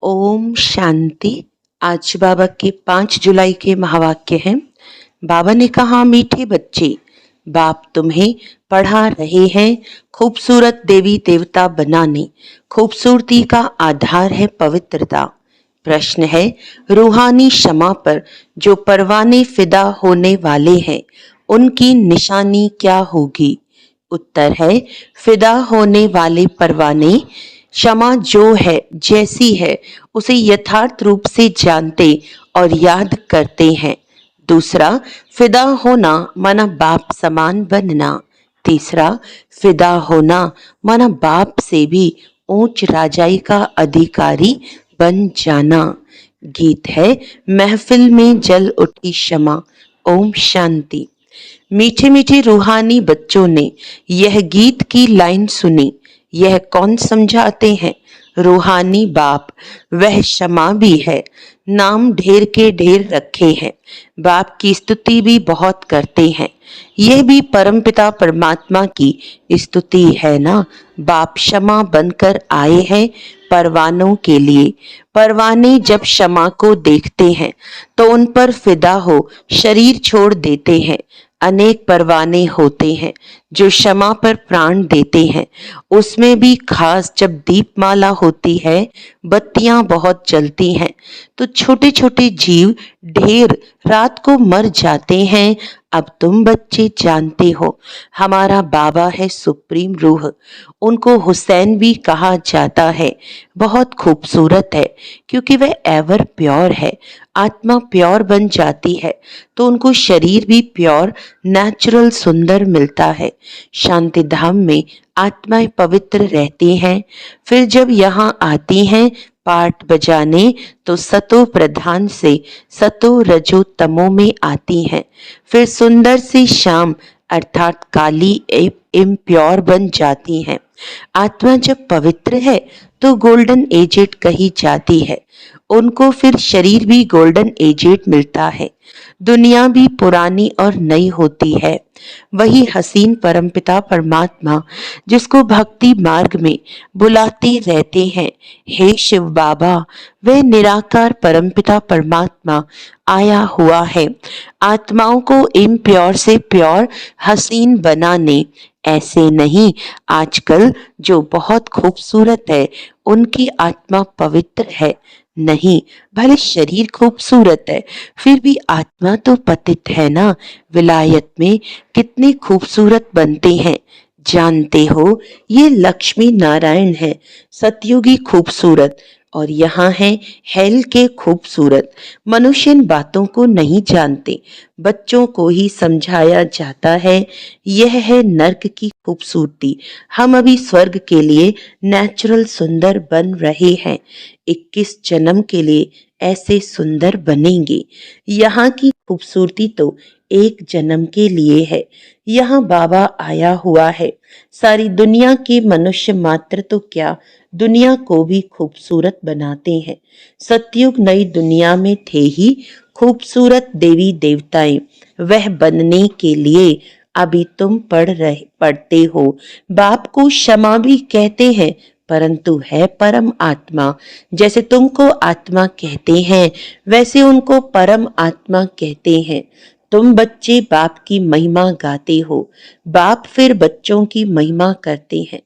ओम शांति। आज बाबा के 5 जुलाई के महावाक्य हैं। बाबा ने कहा, मीठे बच्चे, बाप तुम्हें पढ़ा रहे हैं खूबसूरत देवी देवता बनाने। खूबसूरती का आधार है पवित्रता। प्रश्न है, रूहानी क्षमा पर जो परवाने फिदा होने वाले हैं उनकी निशानी क्या होगी? उत्तर है, फिदा होने वाले परवाने क्षमा जो है, जैसी है, उसे यथार्थ रूप से जानते और याद करते हैं। दूसरा, फिदा होना माना बाप समान बनना। तीसरा, फिदा होना माना बाप से भी ऊंच राजाई का अधिकारी बन जाना। गीत है, महफिल में जल उठी क्षमा। ओम शांति। मीठे मीठे रूहानी बच्चों ने यह गीत की लाइन सुनी। यह कौन समझाते हैं? रूहानी बाप। वह क्षमा भी है। नाम ढेर के ढेर रखे हैं। बाप की स्तुति भी बहुत करते हैं। यह भी परमपिता परमात्मा की स्तुति है ना। बाप क्षमा बनकर आए हैं परवानों के लिए। परवाने जब क्षमा को देखते हैं तो उन पर फिदा हो शरीर छोड़ देते हैं। अनेक परवाने होते हैं जो क्षमा पर प्राण देते हैं। उसमें भी खास जब दीपमाला होती है, बत्तियां बहुत जलती हैं, तो छोटे छोटे जीव ढेर रात को मर जाते हैं। अब तुम बच्चे जानते हो, हमारा बाबा है सुप्रीम रूह। उनको हुसैन भी कहा जाता है। बहुत खूबसूरत है क्योंकि वह एवर प्योर है। आत्मा प्योर बन जाती है तो उनको शरीर भी प्योर नेचुरल सुंदर मिलता है। शांति धाम में आत्माएं पवित्र रहती हैं। फिर जब यहाँ आती हैं पाठ बजाने तो सतो प्रधान से सतो रजो तमो में आती हैं। फिर सुंदर सी शाम अर्थात काली इम्प्योर बन जाती हैं। आत्मा जब पवित्र है तो गोल्डन एजेड कही जाती है। उनको फिर शरीर भी गोल्डन एजेड मिलता है। दुनिया भी पुरानी और नई होती है। वही हसीन परमपिता परमात्मा जिसको भक्ति मार्ग में बुलाते रहते हैं, हे शिव बाबा, वह निराकार परमपिता परमात्मा आया हुआ है आत्माओं को इम्प्योर से प्योर हसीन बनाने। ऐसे नहीं, आजकल जो बहुत खूबसूरत है उनकी आत्मा पवित्र है नहीं। भले शरीर खूबसूरत है फिर भी आत्मा तो पतित है ना। विलायत में कितने खूबसूरत बनते हैं जानते हो? ये लक्ष्मी नारायण है सतयुगी खूबसूरत, और यहाँ है हेल के खूबसूरत। मनुष्य इन बातों को नहीं जानते, बच्चों को ही समझाया जाता है। यह है नर्क की खूबसूरती। हम अभी स्वर्ग के लिए नेचुरल सुंदर बन रहे हैं। 21 जन्म के लिए ऐसे सुंदर बनेंगे। यहाँ की खूबसूरती तो एक जन्म के लिए है। यहाँ बाबा आया हुआ है। सारी दुनिया के मनुष्य मात्र तो क्या, दुनिया को भी खूबसूरत बनाते हैं। सतयुग नई दुनिया में थे ही खूबसूरत देवी देवताएं। वह बनने के लिए अभी तुम पढ़ते हो। बाप को क्षमा भी कहते हैं परंतु है परम आत्मा। जैसे तुमको आत्मा कहते हैं वैसे उनको परम आत्मा कहते हैं। तुम बच्चे बाप की महिमा गाते हो, बाप फिर बच्चों की महिमा करते हैं।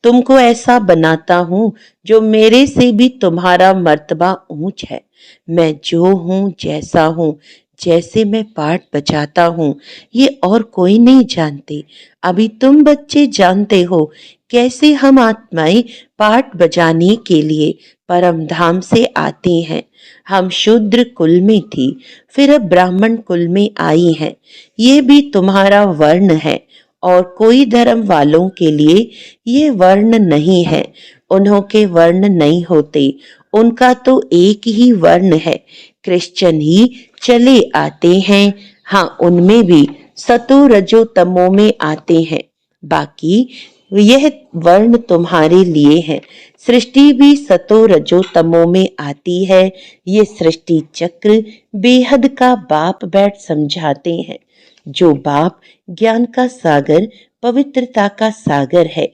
तुमको ऐसा बनाता हूँ जो मेरे से भी तुम्हारा मर्तबा ऊंच है। मैं जो हूँ, जैसा हूँ, जैसे मैं पाठ बजाता हूँ, ये और कोई नहीं जानते। अभी तुम बच्चे जानते हो कैसे हम आत्माएं पाठ बजाने के लिए परम धाम से आती हैं। हम शूद्र कुल में थी, फिर अब ब्राह्मण कुल में आई हैं। ये भी तुम्हारा वर्ण है और कोई धर्म वालों के लिए ये वर्ण नहीं है। उन्हों के वर्ण नहीं होते, उनका तो एक ही वर्ण है। क्रिश्चियन ही चले आते हैं, हाँ उनमें भी सतो रजो तमो में आते हैं। बाकी यह वर्ण तुम्हारे लिए है। सृष्टि भी सतो रजो तमो में आती है। ये सृष्टि चक्र बेहद का बाप बैठ समझाते हैं। जो बाप ज्ञान का सागर, पवित्रता का सागर है,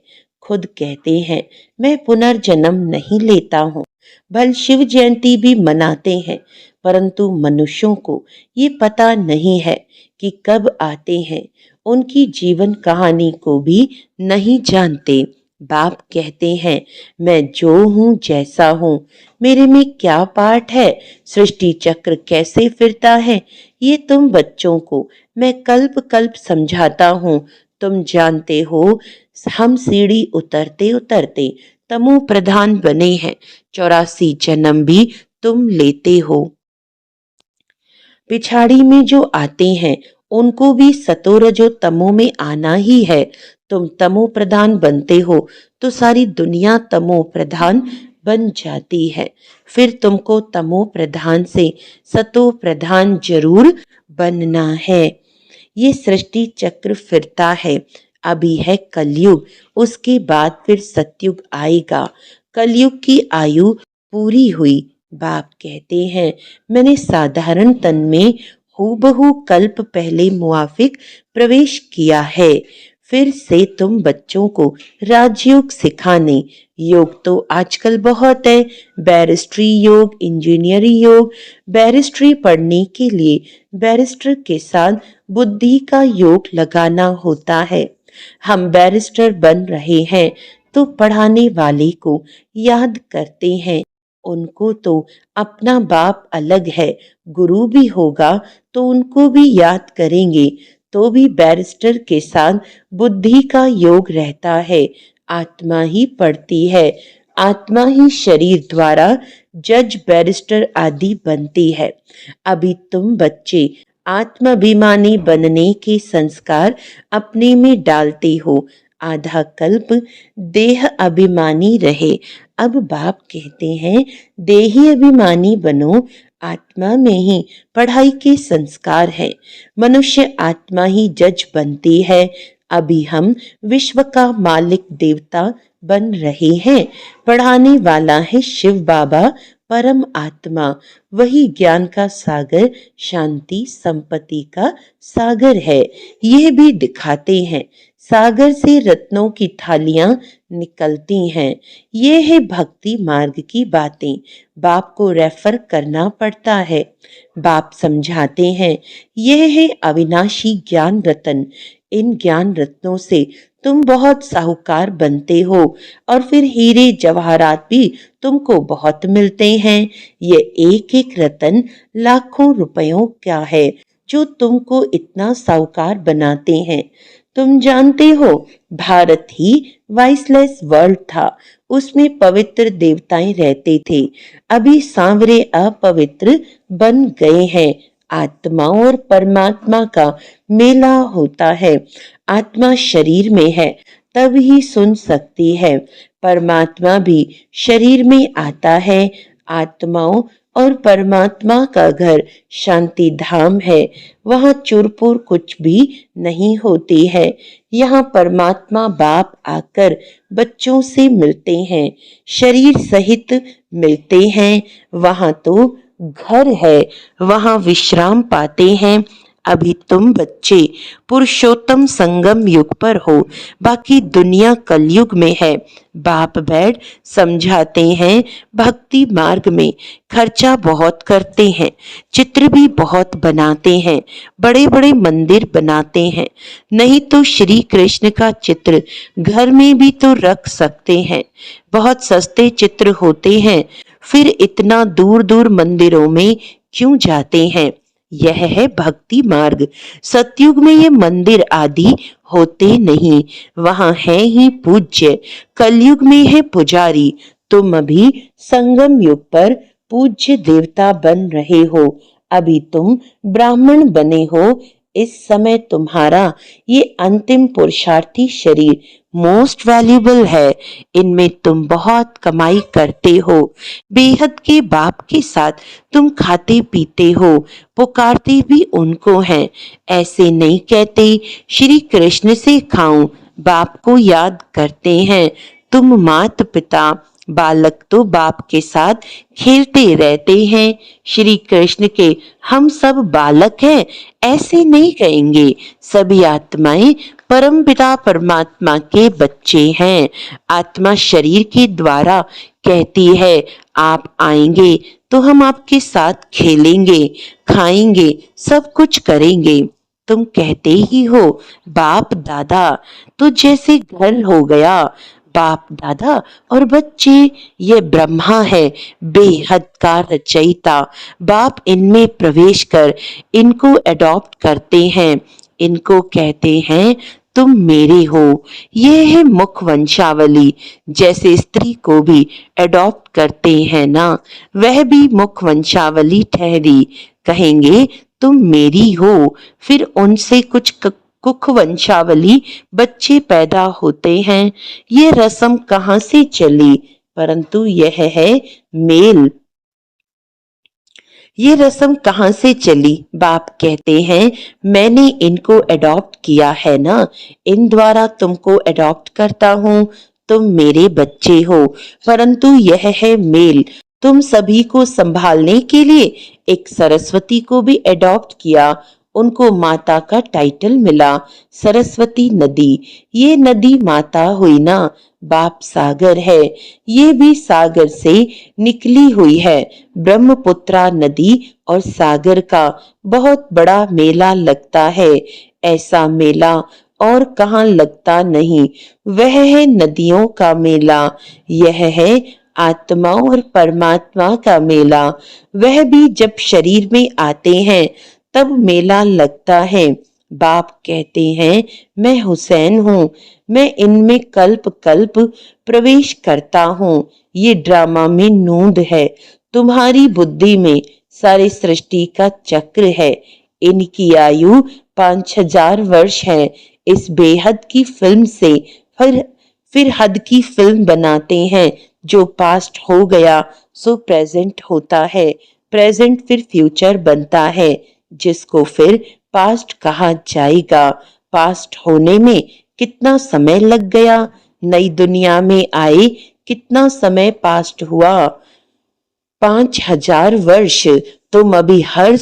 खुद कहते हैं मैं पुनर्जन्म नहीं लेता हूँ। भल शिव जयंती भी मनाते हैं, परंतु मनुष्यों को ये पता नहीं है कि कब आते हैं। उनकी जीवन कहानी को भी नहीं जानते। बाप कहते हैं मैं जो हूँ जैसा हूँ, मेरे में क्या पार्ट है, सृष्टि चक्र कैसे फिरता है, ये तुम बच्चों को मैं कल्प कल्प समझाता हूँ। तुम जानते हो हम सीढ़ी उतरते उतरते तमो प्रधान बने हैं। 84 जन्म भी तुम लेते हो। पिछाड़ी में जो आते हैं उनको भी सतो रजो तमो में आना ही है। तुम तमो प्रधान बनते हो तो सारी दुनिया तमो प्रधान बन जाती है। फिर तुमको तमो प्रधान से सतो प्रधान जरूर बनना है। ये सृष्टि चक्र फिरता है। अभी है कलयुग, उसके बाद फिर सतयुग आएगा। कलयुग की आयु पूरी हुई। बाप कहते हैं मैंने साधारण तन में हूबहू कल्प पहले मुआफिक प्रवेश किया है। फिर से तुम बच्चों को राजयोग सिखाने। योग तो आजकल बहुत है, बैरिस्ट्री योग, इंजीनियरिंग योग। बैरिस्ट्री पढ़ने के लिए बैरिस्टर के साथ बुद्धि का योग लगाना होता है। हम बैरिस्टर बन रहे हैं तो पढ़ाने वाले को याद करते हैं। उनको तो अपना बाप अलग है, गुरु भी होगा तो उनको भी याद करेंगे। तो भी बैरिस्टर के साथ बुद्धि का योग रहता है। आत्मा ही पढ़ती है, आत्मा ही शरीर द्वारा जज बैरिस्टर आदि बनती है। अभी तुम बच्चे आत्माभिमानी बनने के संस्कार अपने में डालते हो। आधा कल्प देह अभिमानी रहे। अब बाप कहते हैं देही अभिमानी बनो। आत्मा में ही पढ़ाई के संस्कार है। मनुष्य आत्मा ही जज बनती है। अभी हम विश्व का मालिक देवता बन रहे हैं। पढ़ाने वाला है शिव बाबा परम आत्मा। वही ज्ञान का सागर, शांति संपत्ति का सागर है। यह भी दिखाते हैं सागर से रत्नों की थालियां निकलती हैं। ये है भक्ति मार्ग की बातें। बाप को रेफर करना पड़ता है। बाप समझाते हैं यह है अविनाशी ज्ञान रतन। इन ज्ञान रत्नों से तुम बहुत साहूकार बनते हो और फिर हीरे जवाहरात भी तुमको बहुत मिलते हैं। ये एक एक रतन लाखों रुपयों का है जो तुमको इतना साहूकार बनाते हैं। तुम जानते हो भारत ही वाइसलेस वर्ल्ड था, उसमें पवित्र देवताएं रहते थे। अभी सांवरे अपवित्र बन गए हैं। आत्मा और परमात्मा का मेला होता है। आत्मा शरीर में है तब ही सुन सकती है। परमात्मा भी शरीर में आता है। आत्माओं और परमात्मा का घर शांति धाम है। वहाँ चुरपुर कुछ भी नहीं होती है। यहाँ परमात्मा बाप आकर बच्चों से मिलते हैं, शरीर सहित मिलते हैं। वहाँ तो घर है, वहाँ विश्राम पाते हैं। अभी तुम बच्चे पुरुषोत्तम संगम युग पर हो, बाकी दुनिया कलयुग में है। बाप बैठ समझाते हैं भक्ति मार्ग में खर्चा बहुत करते हैं, चित्र भी बहुत बनाते हैं, बड़े बड़े मंदिर बनाते हैं। नहीं तो श्री कृष्ण का चित्र घर में भी तो रख सकते हैं। बहुत सस्ते चित्र होते हैं, फिर इतना दूर दूर मंदिरों में क्यों जाते हैं। यह है भक्ति मार्ग। सतयुग में ये मंदिर आदि होते नहीं, वहां है ही पूज्य। कलयुग में है पुजारी। तुम अभी संगम युग पर पूज्य देवता बन रहे हो। अभी तुम ब्राह्मण बने हो। इस समय तुम्हारा ये अंतिम पुरुषार्थी शरीर मोस्ट वैल्यूबल है। इनमें तुम बहुत कमाई करते हो। बेहद के बाप के साथ तुम खाते पीते हो, पुकारते भी उनको हैं। ऐसे नहीं कहते श्री कृष्ण से खाऊं, बाप को याद करते हैं। तुम मात पिता बालक तो बाप के साथ खेलते रहते हैं। श्री कृष्ण के हम सब बालक हैं ऐसे नहीं कहेंगे। सभी आत्माएं परमपिता परमात्मा के बच्चे हैं। आत्मा शरीर के द्वारा कहती है आप आएंगे तो हम आपके साथ खेलेंगे, खाएंगे, सब कुछ करेंगे। तुम कहते ही हो बाप दादा, तो जैसे घर हो गया। बाप दादा और बच्चे ये ब्रह्मा है, बेहद का रचयिता। बाप इनमें प्रवेश कर इनको अडॉप्ट करते हैं। इनको कहते हैं तुम मेरे हो। ये है मुख वंशावली। जैसे स्त्री को भी अडॉप्ट करते हैं ना, वह भी मुख वंशावली ठहरी। कहेंगे तुम मेरी हो, फिर उनसे कुछ कुख वंशावली बच्चे पैदा होते हैं। ये रस्म कहाँ से चली, परंतु यह है मेल। ये रस्म कहाँ से चली? बाप कहते हैं मैंने इनको अडॉप्ट किया है ना, इन द्वारा तुमको अडॉप्ट करता हूँ, तुम मेरे बच्चे हो। परंतु यह है मेल। तुम सभी को संभालने के लिए एक सरस्वती को भी अडॉप्ट किया, उनको माता का टाइटल मिला, सरस्वती नदी। ये नदी माता हुई ना, बाप सागर है, ये भी सागर से निकली हुई है। ब्रह्मपुत्रा नदी और सागर का बहुत बड़ा मेला लगता है। ऐसा मेला और कहाँ लगता नहीं, वह है नदियों का मेला। यह है आत्मा और परमात्मा का मेला। वह भी जब शरीर में आते हैं तब मेला लगता है। बाप कहते हैं मैं हुसैन हूँ, मैं इनमें कल्प कल्प प्रवेश करता हूँ। ये ड्रामा में नूंद है, तुम्हारी बुद्धि में सारी सृष्टि का चक्र है। इनकी आयु 5000 वर्ष है। इस बेहद की फिल्म से फिर हद की फिल्म बनाते हैं। जो पास्ट हो गया सो प्रेजेंट होता है, प्रेजेंट फिर फ्यूचर बनता है, जिसको फिर पास्ट कहा जाएगा। पास्ट होने में कितना समय लग गया, नई दुनिया में आए कितना समय पास्ट हुआ, 5000 वर्ष। तुम अभी हर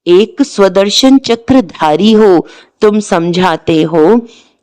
एक स्वदर्शन चक्रधारी हो। तुम समझाते हो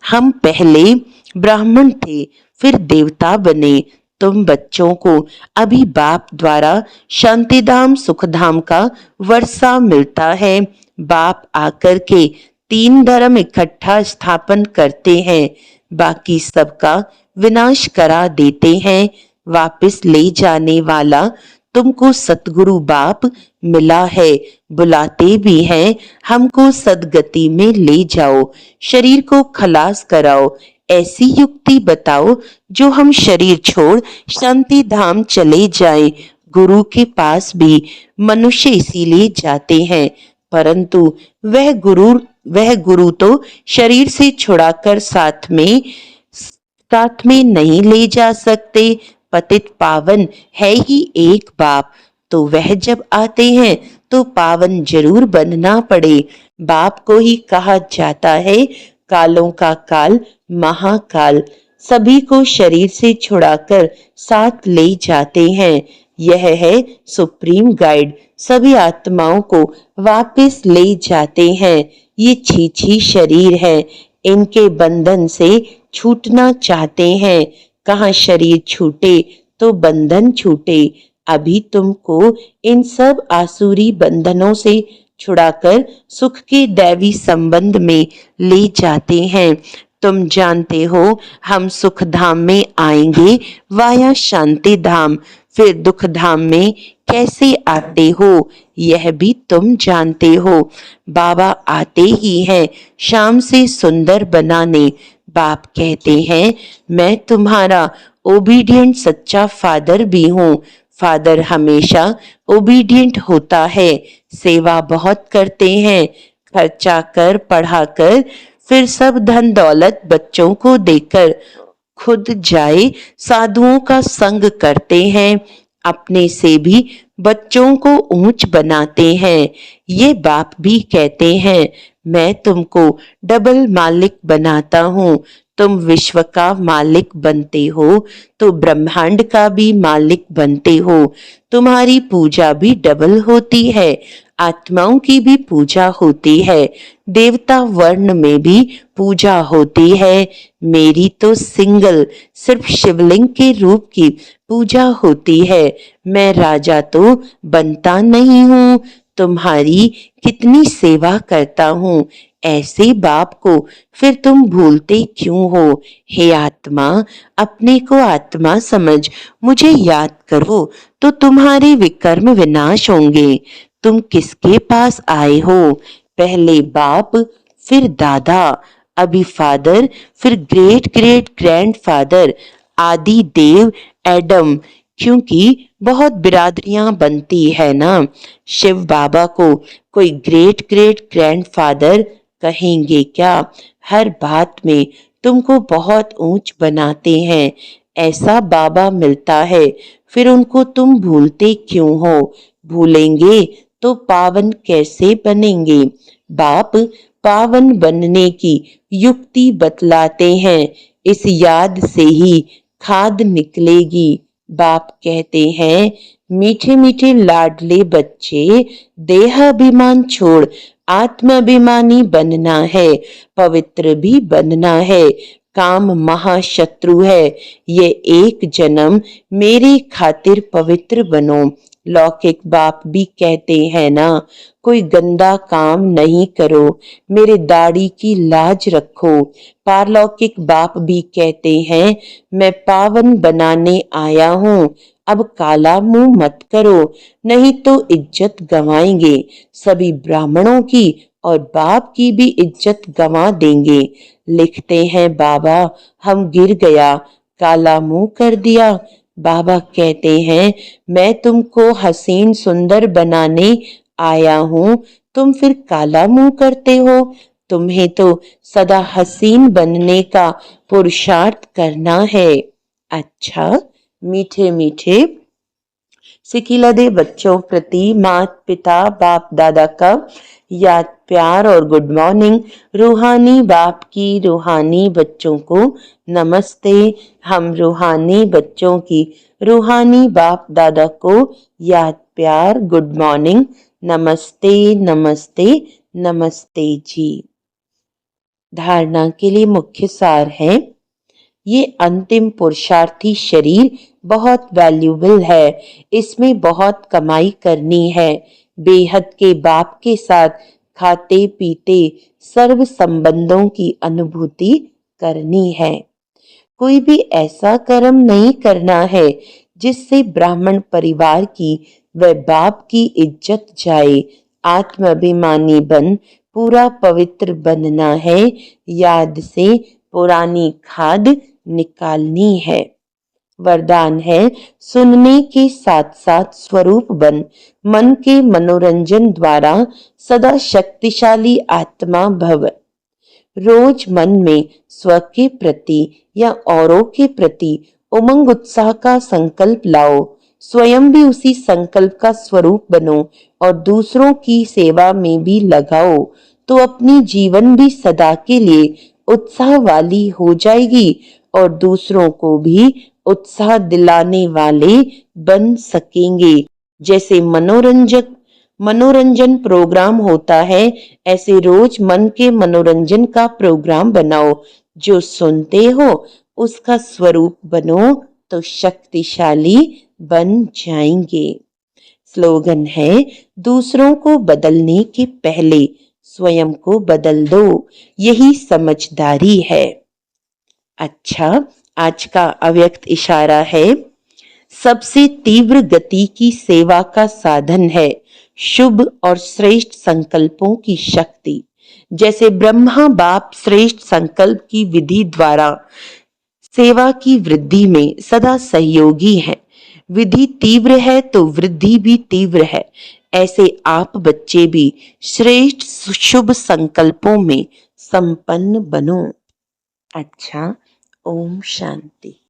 हम पहले ब्राह्मण थे फिर देवता बने। तुम बच्चों को अभी बाप द्वारा शांतिधाम सुखधाम का वर्षा मिलता है। बाप आकर के 3 धर्म इकट्ठा स्थापन करते हैं, बाकी सबका विनाश करा देते हैं। वापस ले जाने वाला तुमको सतगुरु बाप मिला है, बुलाते भी हैं हमको सदगति में ले जाओ, शरीर को खलास कराओ। ऐसी युक्ति बताओ जो हम शरीर छोड़ शांति धाम चले जाएं। गुरु के पास भी मनुष्य इसीलिए जाते हैं, परंतु वह गुरु तो शरीर से छुड़ाकर साथ में नहीं ले जा सकते। पतित पावन है ही एक बाप, तो वह जब आते हैं तो पावन जरूर बनना पड़े। बाप को ही कहा जाता है कालों का काल महाकाल। सभी को शरीर से छुड़ाकर साथ ले जाते हैं। यह है सुप्रीम गाइड, सभी आत्माओं को वापस ले जाते हैं। ये छीछी शरीर है, इनके बंधन से छूटना चाहते हैं। कहाँ शरीर छूटे तो बंधन छूटे। अभी तुमको इन सब आसुरी बंधनों से छुड़ाकर सुख के दैवी संबंध में ले जाते हैं। तुम जानते हो हम सुख धाम में आएंगे वाया शांति धाम, फिर दुख धाम में कैसे आते हो यह भी तुम जानते हो। बाबा आते ही हैं शाम से सुंदर बनाने। बाप कहते हैं मैं तुम्हारा ओबीडियंट सच्चा फादर भी हूँ। फादर हमेशा ओबीडियंट होता है, सेवा बहुत करते हैं, खर्चा कर पढ़ाकर फिर सब धन दौलत बच्चों को देकर खुद जाए साधुओं का संग करते हैं। अपने से भी बच्चों को ऊंच बनाते हैं। ये बाप भी कहते हैं, मैं तुमको डबल मालिक बनाता हूँ। तुम विश्व का मालिक बनते हो तो ब्रह्मांड का भी मालिक बनते हो। तुम्हारी पूजा भी डबल होती है, आत्माओं की भी पूजा होती है, देवता वर्ण में भी पूजा होती है। मेरी तो सिंगल सिर्फ शिवलिंग के रूप की पूजा होती है। मैं राजा तो बनता नहीं हूँ, तुम्हारी कितनी सेवा करता हूँ। ऐसे बाप को फिर तुम भूलते क्यों हो? हे आत्मा, अपने को आत्मा समझ मुझे याद करो तो तुम्हारे विकर्म विनाश होंगे। तुम किसके पास आए हो? पहले बाप, फिर दादा, अभी फादर, फिर ग्रेट ग्रेट ग्रैंडफादर, आदि देव एडम। क्योंकि बहुत बिरादरियां बनती है ना। शिव बाबा को कोई ग्रेट ग्रेट ग्रैंडफादर कहेंगे क्या? हर बात में तुमको बहुत ऊंच बनाते हैं। ऐसा बाबा मिलता है, फिर उनको तुम भूलते क्यों हो? भूलेंगे तो पावन कैसे बनेंगे? बाप पावन बनने की युक्ति बतलाते हैं। इस याद से ही खाद निकलेगी। बाप कहते हैं, मीठे मीठे लाडले बच्चे, देहाभिमान छोड़ आत्माभिमानी बनना है, पवित्र भी बनना है। काम महाशत्रु है। ये एक जन्म मेरी खातिर पवित्र बनो। लौकिक बाप भी कहते हैं ना, कोई गंदा काम नहीं करो, मेरे दाढ़ी की लाज रखो। पारलौकिक बाप भी कहते हैं, मैं पावन बनाने आया हूँ, अब काला मुंह मत करो, नहीं तो इज्जत गंवाएंगे। सभी ब्राह्मणों की और बाप की भी इज्जत गंवा देंगे। लिखते हैं बाबा, हम गिर गया, काला मुंह कर दिया। बाबा कहते हैं, मैं तुमको हसीन सुंदर बनाने आया हूँ, तुम फिर काला मुंह करते हो। तुम्हें तो सदा हसीन बनने का पुरुषार्थ करना है। अच्छा, मीठे मीठे सिखिलदे बच्चों प्रति माता पिता बाप दादा का याद प्यार और गुड मॉर्निंग। रूहानी बाप की रूहानी बच्चों को नमस्ते। हम रूहानी बच्चों की रूहानी बाप दादा को याद प्यार गुड मॉर्निंग। नमस्ते नमस्ते नमस्ते जी। धारणा के लिए मुख्य सार है, ये अंतिम पुरुषार्थी शरीर बहुत वैल्यूबल है, इसमें बहुत कमाई करनी है। बेहद के बाप के साथ खाते पीते सर्व संबंधों की अनुभूति करनी है। कोई भी ऐसा कर्म नहीं करना है जिससे ब्राह्मण परिवार की व बाप की इज्जत जाए। आत्माभिमानी बन पूरा पवित्र बनना है। याद से पुरानी खाद निकालनी है। वरदान है, सुनने के साथ साथ स्वरूप बन मन के मनोरंजन द्वारा सदा शक्तिशाली आत्मा भव। रोज मन में स्व के प्रति या औरों के प्रति उमंग उत्साह का संकल्प लाओ। स्वयं भी उसी संकल्प का स्वरूप बनो और दूसरों की सेवा में भी लगाओ, तो अपनी जीवन भी सदा के लिए उत्साह वाली हो जाएगी और दूसरों को भी उत्साह दिलाने वाले बन सकेंगे। जैसे मनोरंजन प्रोग्राम होता है, ऐसे रोज मन के मनोरंजन का प्रोग्राम बनाओ। जो सुनते हो उसका स्वरूप बनो तो शक्तिशाली बन जाएंगे। स्लोगन है, दूसरों को बदलने के पहले स्वयं को बदल दो, यही समझदारी है। अच्छा, आज का अव्यक्त इशारा है, सबसे तीव्र गति की सेवा का साधन है शुभ और श्रेष्ठ संकल्पों की शक्ति। जैसे ब्रह्मा बाप श्रेष्ठ संकल्प की विधि द्वारा सेवा की वृद्धि में सदा सहयोगी है। विधि तीव्र है तो वृद्धि भी तीव्र है। ऐसे आप बच्चे भी श्रेष्ठ शुभ संकल्पों में संपन्न बनो। अच्छा, ओम शांति।